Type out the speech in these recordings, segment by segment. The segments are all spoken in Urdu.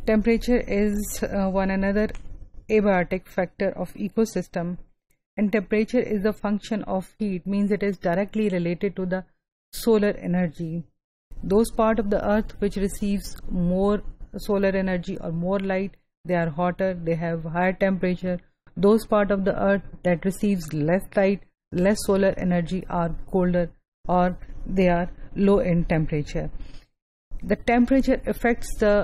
Temperature is one another abiotic factor of ecosystem, and temperature is a function of heat, means it is directly related to the solar energy. Those part of the earth which receives more solar energy or more light, they are hotter, they have higher temperature. Those part of the earth that receives less light, less solar energy are colder, or they are low in temperature. The temperature affects the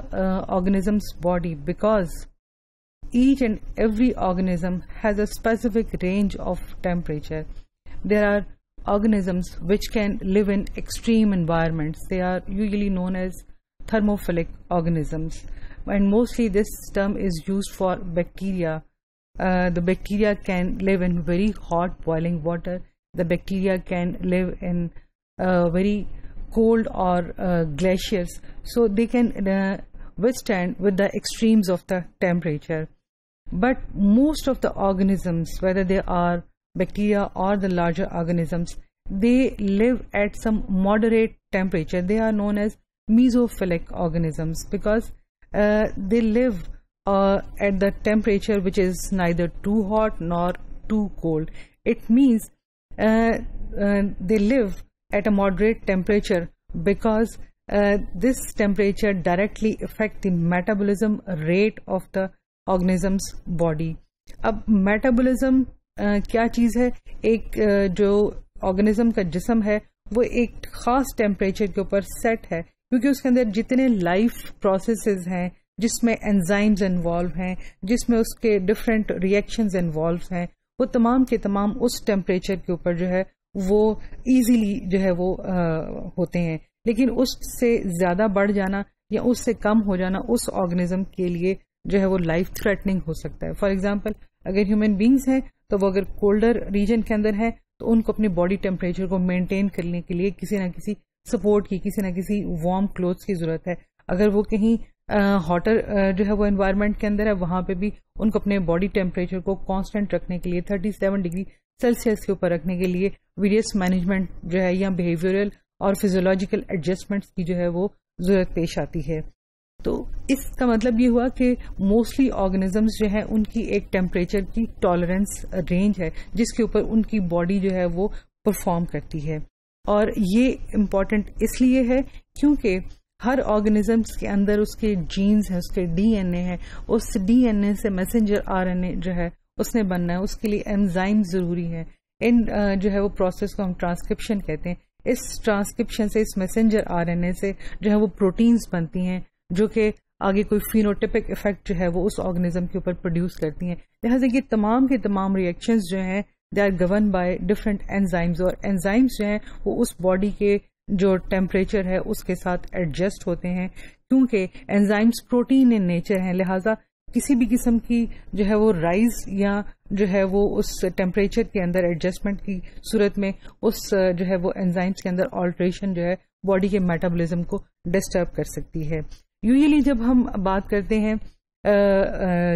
organism's body because each and every organism has a specific range of temperature. There are organisms which can live in extreme environments. They are usually known as thermophilic organisms, and mostly this term is used for bacteria. The bacteria can live in very hot boiling water. The bacteria can live in very cold or glaciers, so they can withstand with the extremes of the temperature. But most of the organisms, whether they are bacteria or the larger organisms, they live at some moderate temperature. They are known as mesophilic organisms because they live at the temperature which is neither too hot nor too cold. It means they live at a moderate temperature because this temperature directly affects the metabolism rate of the organism's body. اب میٹابولزم کیا چیز ہے؟ ایک جو آرگنزم کا جسم ہے وہ ایک خاص ٹیمپریچر کے اوپر سیٹ ہے، کیونکہ اس کے اندر جتنے لائف پروسیسز ہیں، جس میں انزائمز انوالو ہیں، جس میں اس کے ڈفرینٹ ریئیکشنز انوالو ہیں، وہ تمام کے تمام اس ٹیمپریچر کے اوپر جو ہے وہ ایزیلی جو ہے وہ ہوتے ہیں. لیکن اس سے زیادہ بڑھ جانا یا اس سے کم ہو جانا اس آرگنزم کے لیے جو ہے وہ لائف تھریٹننگ ہو سکتا ہے. فار ایگزامپل اگر ہیومن بینگز ہیں تو وہ اگر کولڈر ریجن کے اندر ہیں تو ان کو اپنی باڈی ٹیمپریچر کو مینٹین کرنے کے لیے کسی نہ کسی سپورٹ کی، کسی نہ کسی وارم کلوتھس کی ضرورت ہے. اگر وہ کہیں ہاٹر جو ہے وہ انوائرمنٹ کے اندر ہے، وہاں پہ بھی ان کو اپنے باڈی ٹیمپریچر کو کانسٹنٹ رکھنے کے لیے 37 ڈگری سیلسیس کے اوپر رکھنے کے لیے ویریس مینجمنٹ جو ہے یا بیہیویئرل اور فزیولوجیکل ایڈجسٹمنٹس کی جو ہے وہ ضرورت پیش آتی ہے. تو اس کا مطلب یہ ہوا کہ موسٹلی آرگنزمس جو ہیں ان کی ایک ٹیمپریچر کی ٹالرنس رینج ہے جس کے اوپر ان کی باڈی جو ہے وہ پرفارم کرتی ہے. اور یہ امپورٹنٹ اس لیے ہے کیونکہ ہر آرگنزمس کے اندر اس کے جینز ہیں، اس کے ڈی این اے ہے، اس ڈی این اے سے میسنجر آر این اے جو ہے اس نے بننا ہے، اس کے لیے انزائم ضروری ہے. ان جو ہے وہ پروسیس کو ہم ٹرانسکرپشن کہتے ہیں. اس ٹرانسکرپشن سے، اس میسنجر آر این اے سے جو ہے وہ پروٹینز بنتی ہیں جو کہ آگے کوئی فینوٹیپک افیکٹ جو ہے وہ اس آرگنزم کے اوپر پروڈیوس کرتی ہیں. لہٰذا یہ تمام کے تمام ریئیکشنز جو ہیں they are govern by different enzymes, اور انزائمز جو ہیں وہ اس باڈی کے جو ٹیمپریچر ہے اس کے ساتھ ایڈجسٹ ہوتے ہیں. کیونکہ انزائمز پروٹین ان نیچر ہیں، لہٰذا کسی بھی قسم کی جو ہے وہ رائز یا جو ہے وہ اس ٹیمپریچر کے اندر ایڈجسٹمنٹ کی صورت میں اس جو ہے وہ انزائمز کے اندر آلٹریشن جو ہے باڈی کے میٹابولزم کو ڈسٹرب کر سکتی ہے. یوزلی جب ہم بات کرتے ہیں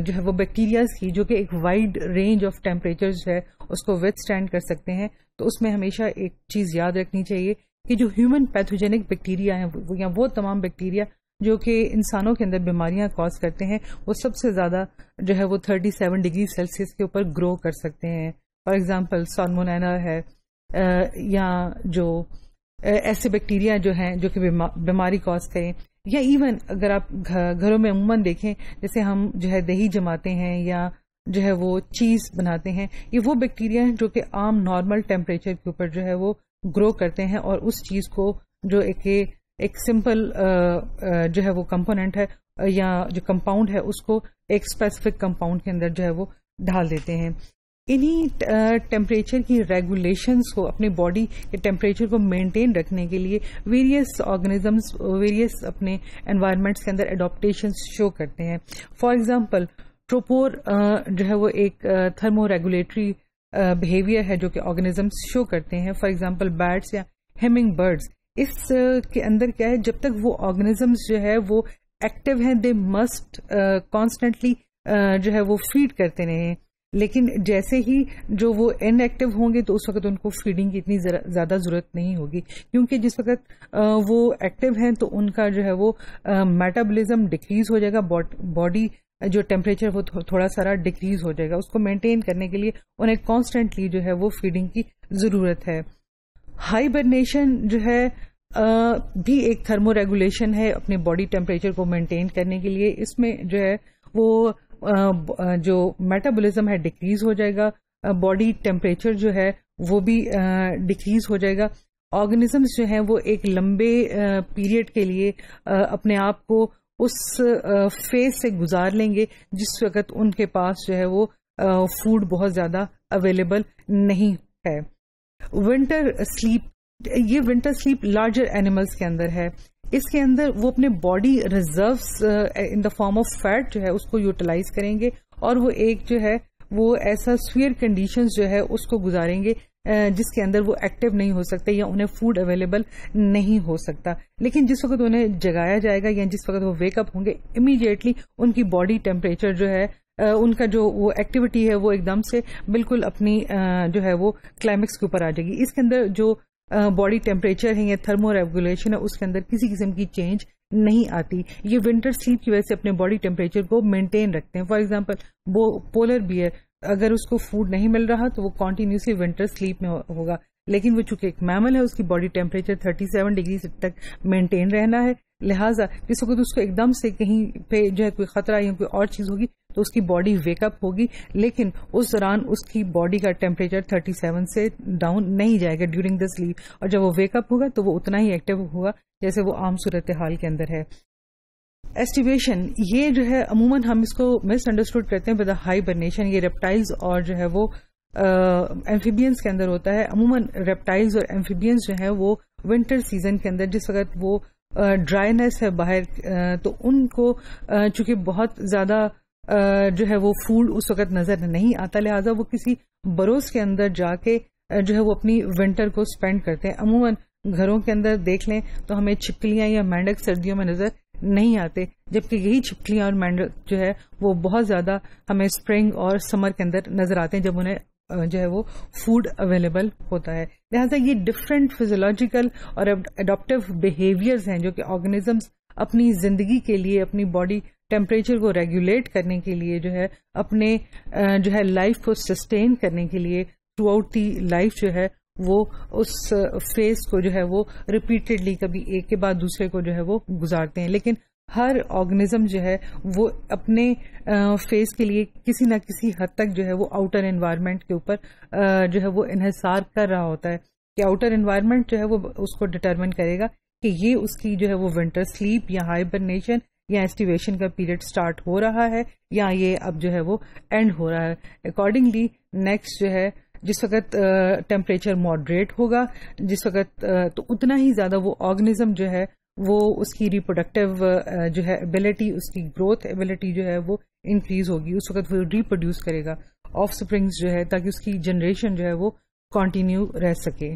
جو ہے وہ بیکٹیریاز کی جو کہ ایک وائڈ رینج آف ٹیمپریچر جو ہے اس کو وتھ اسٹینڈ کر سکتے ہیں، تو اس میں ہمیشہ ایک چیز یاد رکھنی چاہیے کہ جو ہیومن پیتھوجینک بیکٹیریا ہیں یا وہ تمام بیکٹیریا جو کہ انسانوں کے اندر بیماریاں کاز کرتے ہیں، وہ سب سے زیادہ جو ہے وہ 37 ڈگری سیلسیس کے اوپر گرو کر سکتے ہیں. فار ایگزامپل سالمونیلا ہے یا جو ایسے بیکٹیریا جو ہیں جو کہ بیماری کاز کریں، یا ایون اگر آپ گھروں میں عموماً دیکھیں جیسے ہم جو ہے دہی جماتے ہیں یا جو ہے وہ چیز بناتے ہیں، یہ وہ بیکٹیریا ہیں جو کہ عام نارمل ٹیمپریچر کے اوپر جو ہے وہ گرو کرتے ہیں اور اس چیز کو جو ایک سمپل جو ہے وہ کمپوننٹ ہے یا جو کمپاؤنڈ ہے اس کو ایک اسپیسیفک کمپاؤنڈ کے اندر جو ہے وہ ڈال دیتے ہیں. انہی ٹیمپریچر کی ریگولیشنز کو، اپنی باڈی کے ٹیمپریچر کو مینٹین رکھنے کے لیے ویریس آرگنزمز ویریس اپنے انوائرمنٹس کے اندر اڈاپٹیشنز شو کرتے ہیں. فار ایگزامپل ٹروپور جو ہے وہ ایک تھرمو ریگولیٹری بیہیویئر ہے جو کہ آرگنزمز شو کرتے ہیں. فار ایگزامپل بیٹس یا ہیمنگ برڈز، اس کے اندر کیا ہے، جب تک وہ آرگنزمز جو ہے وہ ایکٹیو ہیں دے مسٹ کانسٹنٹلی جو ہے وہ فیڈ کرتے رہیں. لیکن جیسے ہی جو وہ ان ایکٹیو ہوں گے تو اس وقت ان کو فیڈنگ کی اتنی زیادہ ضرورت نہیں ہوگی، کیونکہ جس وقت وہ ایکٹیو ہیں تو ان کا جو ہے وہ میٹابولزم ڈکریز ہو جائے گا، باڈی جو ٹیمپریچر وہ تھوڑا سارا ڈکریز ہو جائے گا. اس کو مینٹین کرنے کے لیے انہیں کانسٹنٹلی جو ہے وہ فیڈنگ کی ضرورت ہے. ہائبرنیشن جو ہے بھی ایک تھرمو ریگولیشن ہے اپنے باڈی ٹیمپریچر کو مینٹین کرنے کے لیے. اس میں جو ہے وہ جو میٹابولزم ہے ڈکریز ہو جائے گا، باڈی ٹیمپریچر جو ہے وہ بھی ڈکریز ہو جائے گا. آرگنزمز جو ہیں وہ ایک لمبے پیریڈ کے لیے اپنے آپ کو اس فیز سے گزار لیں گے جس وقت ان کے پاس جو ہے وہ فوڈ بہت زیادہ اویلیبل نہیں ہے. ونٹر سلیپ، یہ ونٹر سلیپ لارجر اینیملز کے اندر ہے. اس کے اندر وہ اپنے body reserves in the form of fat جو ہے اس کو یوٹیلائز کریں گے، اور وہ ایک جو ہے وہ ایسا سویئر کنڈیشنز جو ہے اس کو گزاریں گے جس کے اندر وہ ایکٹیو نہیں ہو سکتے یا انہیں فوڈ اویلیبل نہیں ہو سکتا. لیکن جس وقت انہیں جگایا جائے گا یا جس وقت وہ ویک اپ ہوں گے، امیڈیٹلی ان کی باڈی ٹیمپریچر جو ہے ان کا جو وہ ایکٹیویٹی ہے وہ ایک دم سے بالکل اپنی جو ہے وہ کلائمیکس کے اوپر آ جائے گی. اس کے اندر جو باڈی ٹیمپریچر ہے یا تھرمو ریگولیشن ہے اس کے اندر کسی قسم کی چینج نہیں آتی. یہ ونٹر سلیپ کی وجہ سے اپنے باڈی ٹیمپریچر کو مینٹین رکھتے ہیں. فار ایگزامپل پولر بیئر، اگر اس کو فوڈ نہیں مل رہا تو وہ کنٹینیوسلی ونٹر سلیپ میں ہوگا، لیکن وہ چونکہ ایک میمل ہے اس کی باڈی ٹیمپریچر 37 ڈگری تک مینٹین رہنا ہے. لہٰذا جس وقت اس کو ایک دم سے کہیں پہ جو ہے کوئی خطرہ یا کوئی اور چیز ہوگی تو اس کی باڈی ویک اپ ہوگی، لیکن اس دوران اس کی باڈی کا ٹیمپریچر 37 سے ڈاؤن نہیں جائے گا ڈیورنگ دا سلیپ، اور جب وہ ویک اپ ہوگا تو وہ اتنا ہی ایکٹیو ہوگا جیسے وہ عام صورتحال کے اندر ہے. ایسٹیویشن، یہ جو ہے عموماً ہم اس کو مس انڈرسٹوڈ کرتے ہیں ود ہائبرنیشن. یہ ریپٹائلز اور جو ہے وہ ایمفیبینز کے اندر ہوتا ہے. عموماً ریپٹائلز اور ایمفیبینز جو ہیں وہ ونٹر سیزن کے اندر جس وقت وہ ڈرائینس ہے باہر تو ان کو چونکہ بہت زیادہ جو ہے وہ فوڈ اس وقت نظر نہیں آتا، لہٰذا وہ کسی بروز کے اندر جا کے جو ہے وہ اپنی ونٹر کو اسپینڈ کرتے ہیں. عموماً گھروں کے اندر دیکھ لیں تو ہمیں چھپکلیاں یا مینڈک سردیوں میں نظر نہیں آتے، جبکہ یہی چھپکلیاں اور مینڈک جو ہے وہ بہت زیادہ ہمیں اسپرنگ اور سمر کے اندر نظر آتے ہیں جب انہیں جو ہے وہ فوڈ اویلیبل ہوتا ہے. لہٰذا یہ ڈفرینٹ فزیولوجیکل اور اڈاپٹیو بیہیویئرز ہیں جو کہ آرگنزمز اپنی زندگی کے لیے، اپنی باڈی ٹیمپریچر کو ریگولیٹ کرنے کے لیے جو ہے اپنے جو ہے لائف کو سسٹین کرنے کے لیے تھرو آؤٹ دی لائف جو ہے وہ اس فیز کو جو ہے وہ ریپیٹڈلی کبھی ایک کے بعد دوسرے کو جو ہے وہ گزارتے ہیں. لیکن ہر آرگنزم جو ہے وہ اپنے فیز کے لیے کسی نہ کسی حد تک جو ہے وہ آؤٹر انوائرمنٹ کے اوپر جو ہے وہ انحصار کر رہا ہوتا ہے کہ آؤٹر انوائرمنٹ جو ہے وہ اس کو ڈٹرمن کرے گا کہ یہ اس کی جو ہے وہ ونٹر سلیپ یا ہائبرنیشن یا ایسٹیویشن کا پیریڈ سٹارٹ ہو رہا ہے یا یہ اب جو ہے وہ اینڈ ہو رہا ہے. اکارڈنگلی نیکسٹ جو ہے جس وقت ٹیمپریچر ماڈریٹ ہوگا، جس وقت تو اتنا ہی زیادہ وہ آرگنزم جو ہے وہ اس کی ریپروڈکٹیو جو ہے ایبلٹی، اس کی گروتھ ایبلٹی جو ہے وہ انکریز ہوگی. اس وقت وہ ریپروڈیوس کرے گا آف اسپرنگز جو ہے تاکہ اس کی جنریشن جو ہے وہ کنٹینیو رہ سکے.